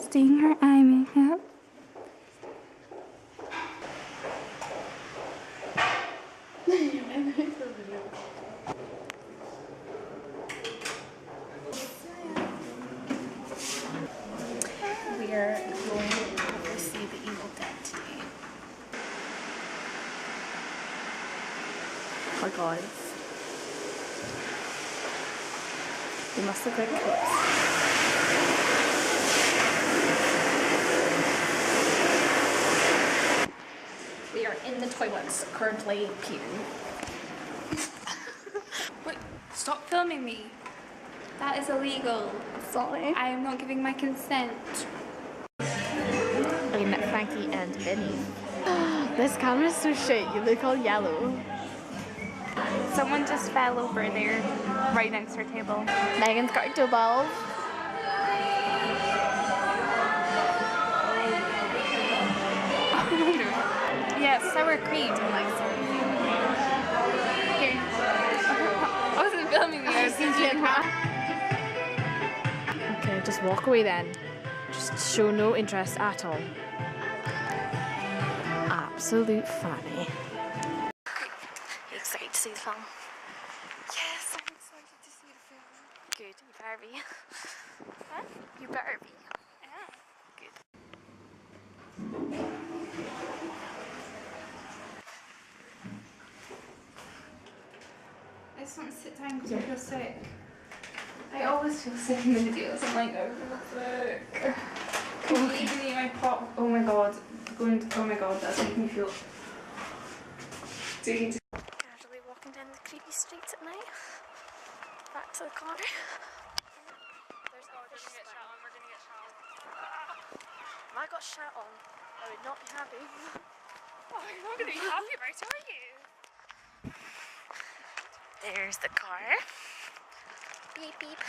just doing her eye makeup. We are going to see the Evil Dead today. Oh my god. They must look like clips. We are in the toilets, currently peeing. Wait, stop filming me. That is illegal. Sorry. I am not giving my consent. In Frankie and Benny. This camera is so shit, you look all yellow. Someone just fell over there, right next to our table. Megan's got her toe balls. Yeah, sour cream. Here. I wasn't filming you, I was thinking Okay, just walk away then. Just show no interest at all. Absolute fanny. You excited to see the film? Yes, I'm excited to see the film. Good, you better be. Huh? You better be. Yeah. Good. I just want to sit down because I feel sick. I always feel sick in the videos. I'm like, I feel sick. Can you even eat my pop? Oh my god. Oh my god, that's making me feel. Casually walking down the creepy streets at night. Back to the car. There's Oh, we're gonna get shot on. We're gonna get shot on. If I got shot on, I would not be happy. Oh, you're not gonna be happy about it, are you? There's the car. Beep beep.